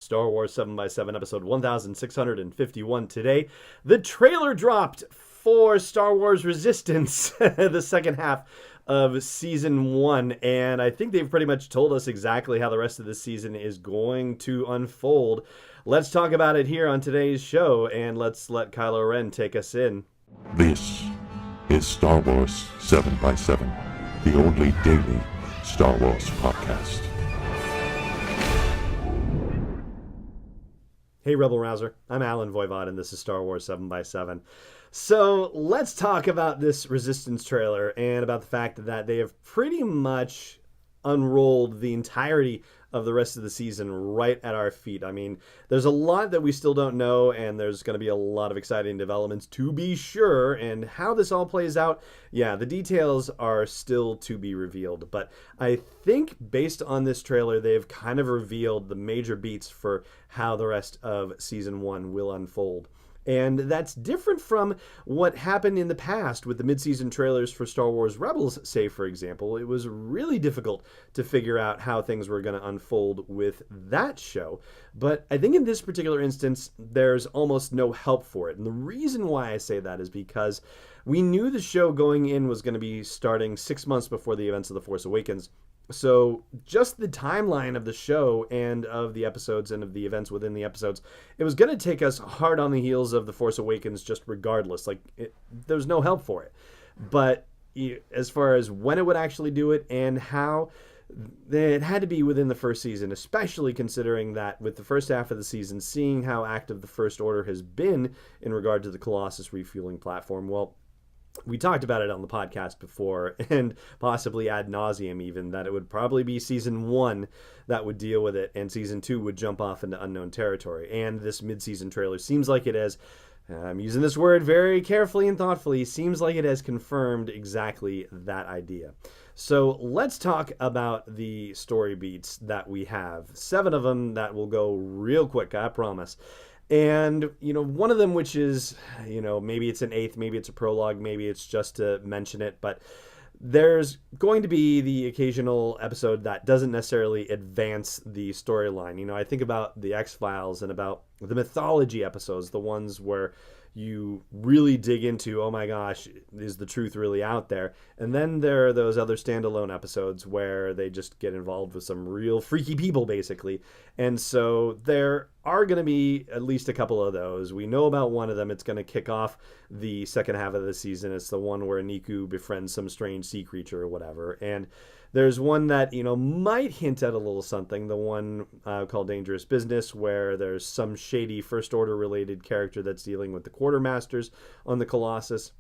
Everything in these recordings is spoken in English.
Star Wars 7x7, episode 1651 today. The trailer dropped for Star Wars Resistance, the second half of season 1, and I think they've pretty much told us exactly how the rest of the season is going to unfold. Let's talk about it here on today's show, and let's let Kylo Ren take us in. This is Star Wars 7x7, the only daily Star Wars podcast. Hey Rebel Rouser, I'm Alan Voivod and this is Star Wars 7x7. So let's talk about this Resistance trailer and about the fact that they have pretty much unrolled the entirety of the rest of the season right at our feet. I mean, there's a lot that we still don't know, and there's going to be a lot of exciting developments to be sure, and how this all plays out, yeah, the details are still to be revealed. But I think based on this trailer, they've kind of revealed the major beats for how the rest of season 1 will unfold. And that's different from what happened in the past with the mid-season trailers for Star Wars Rebels, say, for example. It was really difficult to figure out how things were going to unfold with that show. But I think in this particular instance, there's almost no help for it. And the reason why I say that is because we knew the show going in was going to be starting 6 months before the events of The Force Awakens. So just the timeline of the show and of the episodes and of the events within the episodes, it was going to take us hard on the heels of The Force Awakens just regardless. There's no help for it. But as far as when it would actually do it and how, it had to be within the first season, especially considering that with the first half of the season, seeing how active the First Order has been in regard to the Colossus refueling platform, well, we talked about it on the podcast before, and possibly ad nauseum even, that it would probably be season 1 that would deal with it, and season 2 would jump off into unknown territory. And this mid-season trailer seems like it has, I'm using this word very carefully and thoughtfully, seems like it has confirmed exactly that idea. So let's talk about the story beats that we have. 7 of them that will go real quick, I promise. And, one of them, which is, maybe it's an eighth, maybe it's a prologue, maybe it's just to mention it, but there's going to be the occasional episode that doesn't necessarily advance the storyline. I think about the X-Files and about the mythology episodes, the ones where you really dig into, oh my gosh, is the truth really out there? And then there are those other standalone episodes where they just get involved with some real freaky people, basically. And so there are going to be at least a couple of those. We know about one of them. It's going to kick off the second half of the season. It's the one where Niku befriends some strange sea creature or whatever. And there's one that, might hint at a little something, the one called Dangerous Business, where there's some shady First Order related character that's dealing with the quartermasters on the Colossus.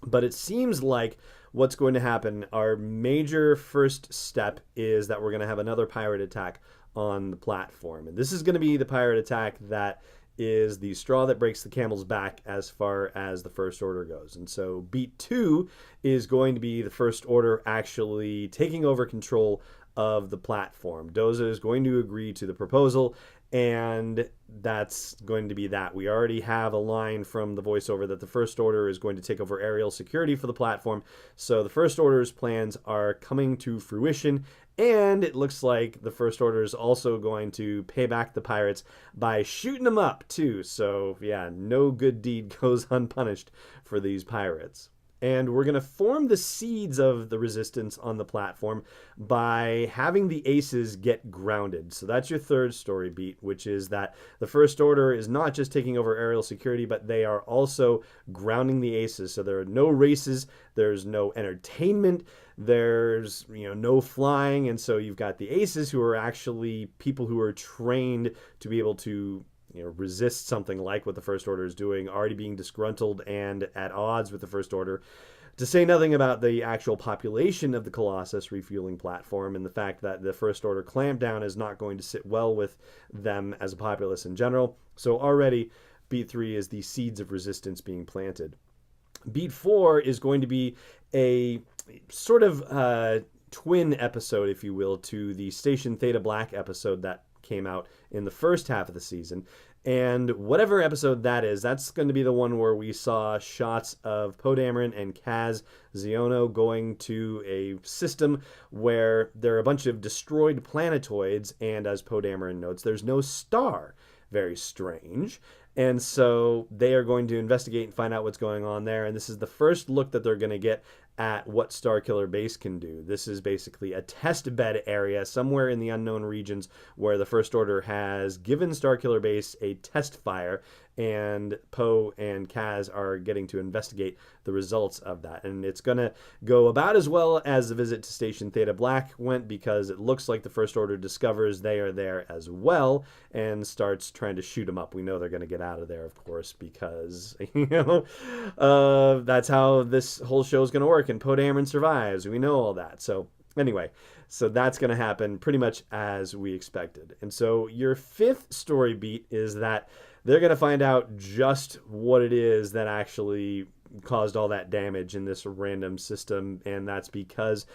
But it seems like what's going to happen, our major first step is that we're going to have another pirate attack on the platform. And this is going to be the pirate attack that is the straw that breaks the camel's back as far as the First Order goes. And so beat 2 is going to be the First Order actually taking over control of the platform. Doza is going to agree to the proposal, and that's going to be that. We already have a line from the voiceover that the First Order is going to take over aerial security for the platform. So the First Order's plans are coming to fruition, and it looks like the First Order is also going to pay back the pirates by shooting them up, too. So, yeah, no good deed goes unpunished for these pirates. And we're going to form the seeds of the resistance on the platform by having the aces get grounded. So that's your third story beat, which is that the First Order is not just taking over aerial security, but they are also grounding the aces. So there are no races, there's no entertainment, there's no flying. And so you've got the aces, who are actually people who are trained to be able to resist something like what the First Order is doing, already being disgruntled and at odds with the First Order. To say nothing about the actual population of the Colossus refueling platform and the fact that the First Order clampdown is not going to sit well with them as a populace in general. So already, beat 3 is the seeds of resistance being planted. Beat 4 is going to be a sort of twin episode, if you will, to the Station Theta Black episode that came out in the first half of the season. And whatever episode that is, that's going to be the one where we saw shots of Poe Dameron and Kaz Xiono going to a system where there are a bunch of destroyed planetoids, and as Poe Dameron notes, there's no star. Very strange. And so they are going to investigate and find out what's going on there. And this is the first look that they're going to get at what Starkiller Base can do. This is basically a test bed area somewhere in the unknown regions where the First Order has given Starkiller Base a test fire, and Poe and Kaz are getting to investigate the results of that. And it's going to go about as well as the visit to Station Theta Black went, because it looks like the First Order discovers they are there as well and starts trying to shoot them up. We know they're going to get out of there, of course, because, that's how this whole show is going to work, and Poe Dameron survives. We know all that. So anyway, so that's going to happen pretty much as we expected. And so your fifth story beat is that they're going to find out just what it is that actually caused all that damage in this random system, and that's because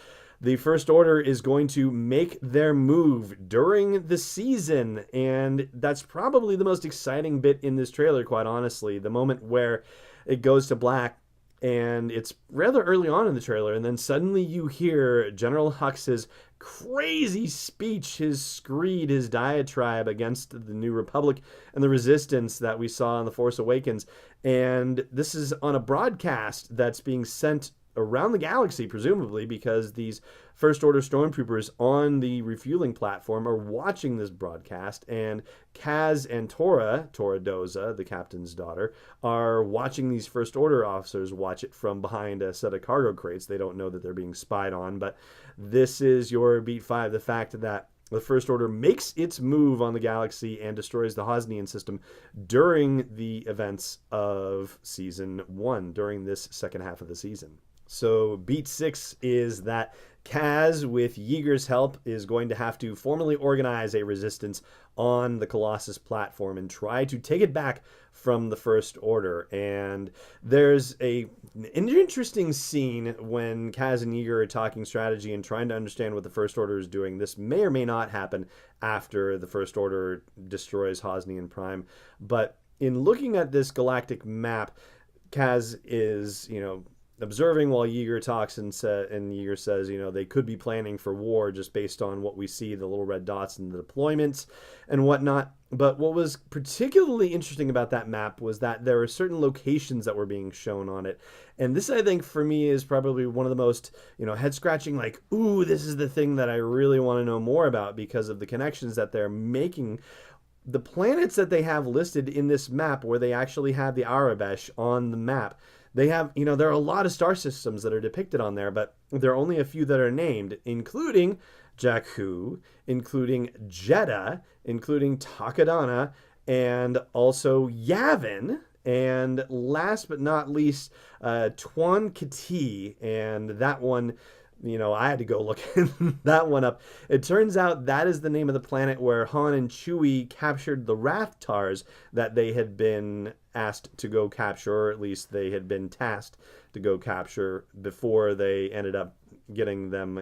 the First Order is going to make their move during the season, and that's probably the most exciting bit in this trailer, quite honestly. The moment where it goes to black, and it's rather early on in the trailer, and then suddenly you hear General Hux's crazy speech, his screed, his diatribe against the New Republic and the resistance that we saw in The Force Awakens. And this is on a broadcast that's being sent around the galaxy, presumably, because these First Order stormtroopers on the refueling platform are watching this broadcast, and Kaz and Tora Doza, the captain's daughter, are watching these First Order officers watch it from behind a set of cargo crates. They don't know that they're being spied on, but this is your Beat 5, the fact that the First Order makes its move on the galaxy and destroys the Hosnian system during the events of Season 1, during this second half of the season. So Beat 6 is that Kaz, with Yeager's help, is going to have to formally organize a resistance on the Colossus platform and try to take it back from the First Order. And there's an interesting scene when Kaz and Yeager are talking strategy and trying to understand what the First Order is doing. This may or may not happen after the First Order destroys Hosnian Prime. But in looking at this galactic map, Kaz is, observing while Yeager talks, and Yeager says, they could be planning for war just based on what we see, the little red dots and the deployments and whatnot. But what was particularly interesting about that map was that there are certain locations that were being shown on it. And this, I think, for me, is probably one of the most, head-scratching, like, ooh, this is the thing that I really want to know more about, because of the connections that they're making. The planets that they have listed in this map, where they actually have the Arabesh on the map, they have, there are a lot of star systems that are depicted on there, but there are only a few that are named, including Jakku, including Jeddah, including Takodana, and also Yavin, and last but not least, Tuan Kati, and that one, I had to go look that one up. It turns out that is the name of the planet where Han and Chewie captured the Rathtars that they had been asked to go capture, or at least they had been tasked to go capture, before they ended up getting them,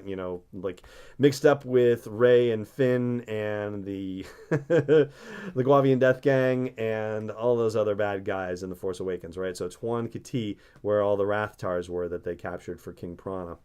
mixed up with Rey and Finn and the the Guavian Death Gang and all those other bad guys in The Force Awakens, right? So Tuan Kati, where all the Rathtars were that they captured for King Prana.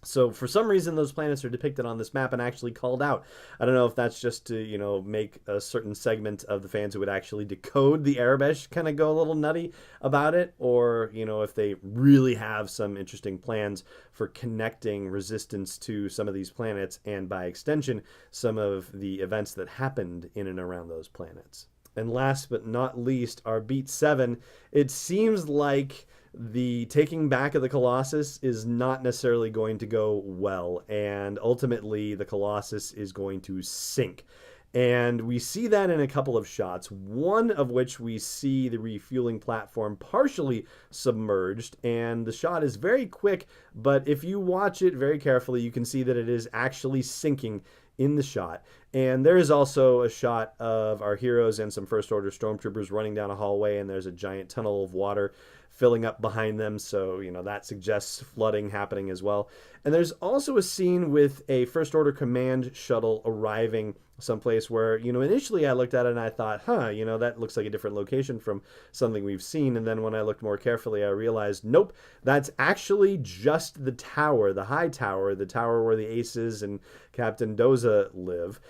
So for some reason, those planets are depicted on this map and actually called out. I don't know if that's just to, make a certain segment of the fans who would actually decode the Arabesh kind of go a little nutty about it, or, if they really have some interesting plans for connecting resistance to some of these planets, and by extension, some of the events that happened in and around those planets. And last but not least, our Beat 7, it seems like the taking back of the Colossus is not necessarily going to go well, and ultimately the Colossus is going to sink. And we see that in a couple of shots, one of which we see the refueling platform partially submerged, and the shot is very quick, but if you watch it very carefully, you can see that it is actually sinking in the shot. And there is also a shot of our heroes and some First Order stormtroopers running down a hallway, and there's a giant tunnel of water filling up behind them, so that suggests flooding happening as well. And there's also a scene with a First Order command shuttle arriving someplace where, initially I looked at it and I thought, that looks like a different location from something we've seen. And then when I looked more carefully, I realized, nope, that's actually just the tower, the high tower, the tower where the Aces and Captain Doza live.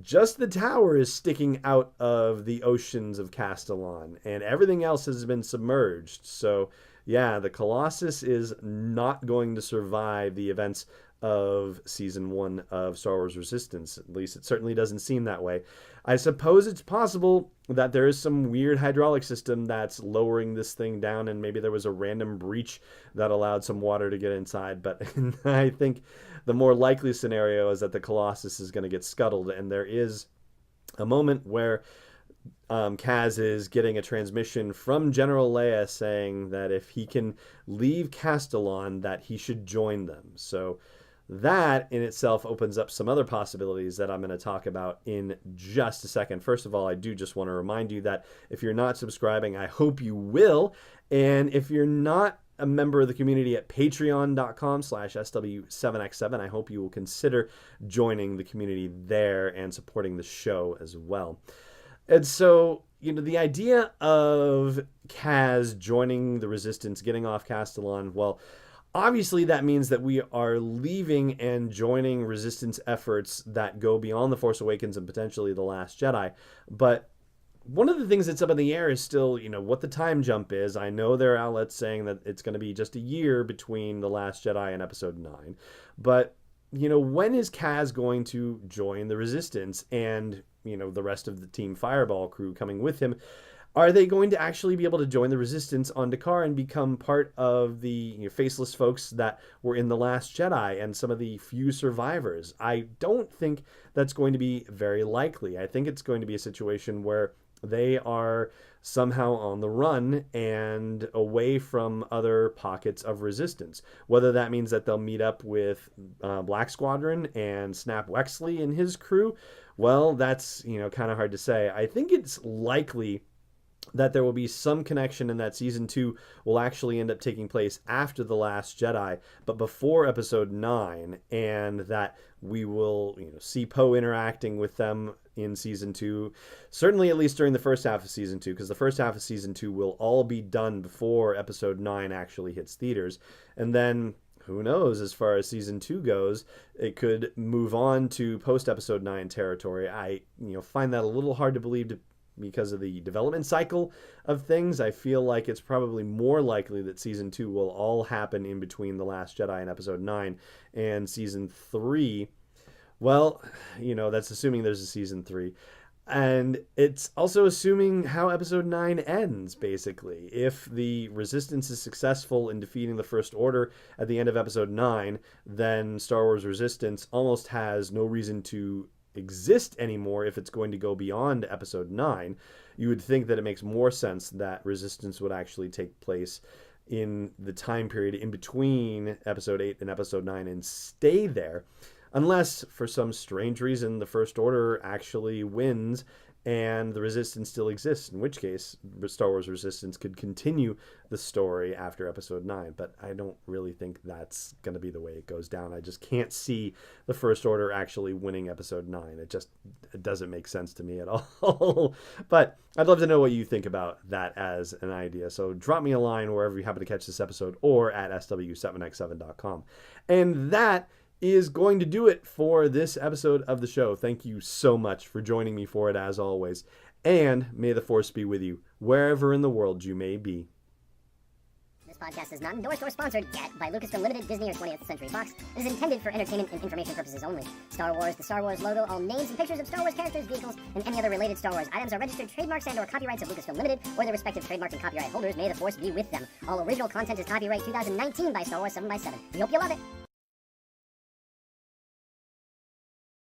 Just the tower is sticking out of the oceans of Castellon, and everything else has been submerged. So, yeah, the Colossus is not going to survive the events of Season 1 of Star Wars Resistance. At least it certainly doesn't seem that way. I suppose it's possible that there is some weird hydraulic system that's lowering this thing down, and maybe there was a random breach that allowed some water to get inside. But I think the more likely scenario is that the Colossus is going to get scuttled, and there is a moment where Kaz is getting a transmission from General Leia saying that if he can leave Castellon, that he should join them. So that in itself opens up some other possibilities that I'm going to talk about in just a second. First of all, I do just want to remind you that if you're not subscribing, I hope you will. And if you're not a member of the community at patreon.com/SW7x7, I hope you will consider joining the community there and supporting the show as well. And so, the idea of Kaz joining the Resistance, getting off Castellon, well, obviously that means that we are leaving and joining Resistance efforts that go beyond The Force Awakens and potentially The Last Jedi. But one of the things that's up in the air is still, what the time jump is. I know there are outlets saying that it's going to be just a year between The Last Jedi and Episode 9. But, when is Kaz going to join the Resistance and, the rest of the Team Fireball crew coming with him? Are they going to actually be able to join the Resistance on Dakar and become part of the faceless folks that were in The Last Jedi and some of the few survivors? I don't think that's going to be very likely. I think it's going to be a situation where they are somehow on the run and away from other pockets of resistance. Whether that means that they'll meet up with Black Squadron and Snap Wexley and his crew, well, that's kind of hard to say. I think it's likely that there will be some connection and that Season 2 will actually end up taking place after The Last Jedi, but before Episode 9, and that we will see Poe interacting with them in Season 2, certainly at least during the first half of Season 2, because the first half of Season 2 will all be done before Episode 9 actually hits theaters. And then, who knows, as far as Season 2 goes, it could move on to post-Episode 9 territory. I find that a little hard to believe because of the development cycle of things. I feel like it's probably more likely that Season 2 will all happen in between The Last Jedi and Episode 9, and Season 3, well, that's assuming there's a Season 3. And it's also assuming how Episode 9 ends, basically. If the Resistance is successful in defeating the First Order at the end of Episode 9, then Star Wars Resistance almost has no reason to exist anymore if it's going to go beyond Episode 9. You would think that it makes more sense that Resistance would actually take place in the time period in between Episode 8 and Episode 9 and stay there, unless for some strange reason the First Order actually wins and the Resistance still exists, in which case Star Wars Resistance could continue the story after Episode 9. But I don't really think that's going to be the way it goes down. I just can't see the First Order actually winning Episode 9. It doesn't make sense to me at all. But I'd love to know what you think about that as an idea. So drop me a line wherever you happen to catch this episode or at sw7x7.com. And that is going to do it for this episode of the show. Thank you so much for joining me for it, as always. And may the Force be with you, wherever in the world you may be. This podcast is not endorsed or sponsored yet by Lucasfilm Limited, Disney, or 20th Century Fox. It is intended for entertainment and information purposes only. Star Wars, the Star Wars logo, all names and pictures of Star Wars characters, vehicles, and any other related Star Wars items are registered trademarks and/or copyrights of Lucasfilm Limited or their respective trademark and copyright holders. May the Force be with them. All original content is copyright 2019 by Star Wars 7x7. We hope you love it.